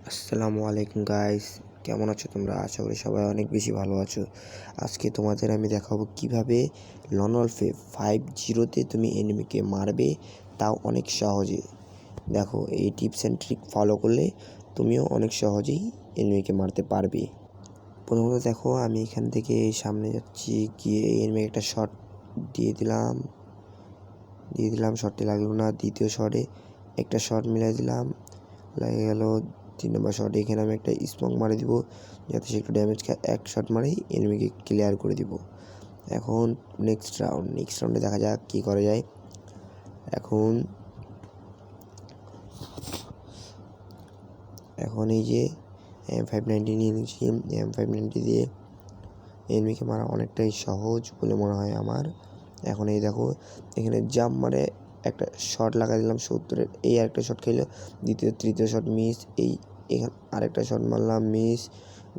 আসসালামু আলাইকুম গাইস, কেমন আছো তোমরা? আশা করি সবাই অনেক বেশি ভালো আছো। আজকে তোমাদের আমি দেখাবো কিভাবে লনওয়ালফে 5-0-তে তুমি এনিমিকে মারবে, তাও অনেক সহজে। দেখো, এই টিপস অ্যান্ড ট্রিক ফলো করলে তুমিও অনেক সহজেই এনিমিকে মারতে পারবে। প্রথমত দেখো, আমি এখান থেকে সামনে যাচ্ছি, গিয়ে এনিমিকে একটা শট দিয়ে দিলাম। শটটি লাগলো না। দ্বিতীয় শটে একটা শট মিলাই দিলাম, লাগে গেল। 3 নম্বর শটে এখানে আমি একটা স্মোক মারে দিব, যাতে সে একটু ড্যামেজ খায়। এক শট মারেই এনিমিকে ক্লিয়ার করে দিব। এখন নেক্সট রাউন্ডে দেখা যাক কী করা যায়। এখন এই যে M590 নিয়ে নিচ্ছি। M590 দিয়ে এনিমিকে মারা অনেকটাই সহজ বলে মনে হয় আমার। এখন এই দেখো, এখানে জাম্প মারে একটা শট লাগাই দিলাম 70-এর। এই আরেকটা শট খেলো, তৃতীয় শট মিস। এখানে আরেকটা শট মারলাম, মিস।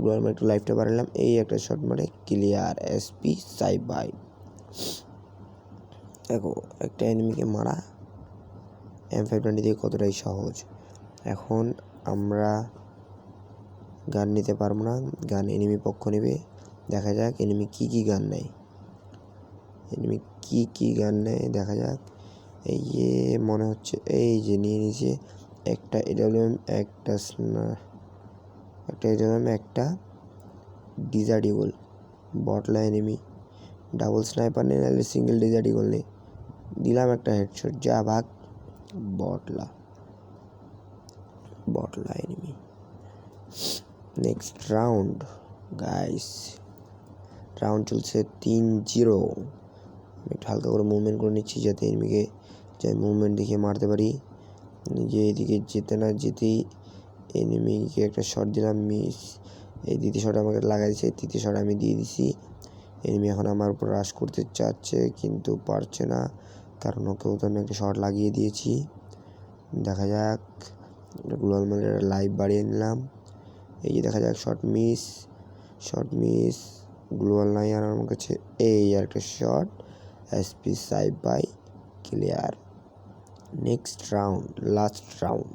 গ্লোয়াল মারে একটু লাইফটা বাড়ালাম। এই একটা শট মারে ক্লিয়ার। এসপি সাইব বাই। দেখো, একটা এনিমিকে মারা M590 দিয়ে কতটাই সহজ। এখন আমরা গান নিতে পারবো না, গান এনিমি পক্ষ নেবে। দেখা যাক এনিমি কী গান নেয়। দেখা যাক। এই যে মনে হচ্ছে, এই যে নিয়ে নিয়েছে একটা AWM, একটা ডিজার্ট ইগল। বটলা এনিমি, ডাবল স্নাইপার নেই, নাহলে সিঙ্গেল ডিজার্ট ইগল নেই। দিলাম একটা হেডশট, যা ভাগ। বটলা enemy. Next round guys, round চলছে 3-0। আমি একটু হালকা করে মুভমেন্ট করে নিচ্ছি, যাতে এনিমিকে মুভমেন্ট দেখিয়ে মারতে পারি। নিজে এদিকে যেতেই এনিমিকে একটা শট দিলাম, মিস। এই দ্বিতীয় শট আমাকে লাগাই দিচ্ছে, তৃতীয় শট আমি দিয়ে দিছি। এনিমি এখন আমার উপর রাশ করতে চাচ্ছে, কিন্তু পারছে না, কারণ ওকেও তো আমি একটা শট লাগিয়ে দিয়েছি। দেখা যাক, গ্লোয়াল মারে লাইভ বাড়িয়ে নিলাম। এই যে দেখা যাক, শট মিস। গ্লোয়াল নাই আর আমার কাছে। এই একটা শট, এসপি সাইব বাই, clear. Next round, last round.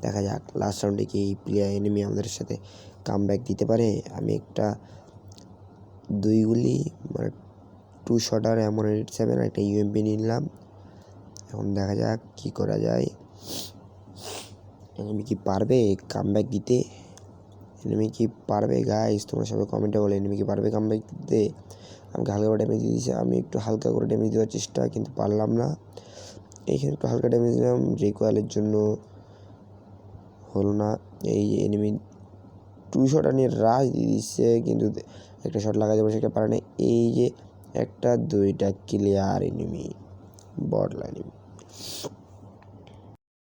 দেখা যাক লাস্ট রাউন্ডে কি প্লেয়ার এনিমি আমাদের সাথে কামব্যাক দিতে পারে। আমি একটা 2 গুলি মানে 2 শটার M187 একটা UMP নিলাম। এখন দেখা যাক কি করা যায়। এনিমি কি পারবে কামব্যাক দিতে? গাইস, তোমরা সবাই কমেন্টে বলো, এনিমি কি পারবে কামব্যাক দিতে? আমাকে হালকা করে ড্যামেজ দিয়ে দিয়েছে, আমি একটু হালকা করে ড্যামেজ দেওয়ার চেষ্টা, কিন্তু পারলাম না। এইখানে একটু হালকা ড্যামেজ দিলাম, রিকোয়েলের জন্য হলো না। এই এনিমি 2 শটার নিয়ে রাশ দিয়ে দিচ্ছে, কিন্তু একটা শট লাগাতে পারে, সেটা পারে না। এই যে একটা 2টা ক্লিয়ার এনিমি, বটলা এনিমি।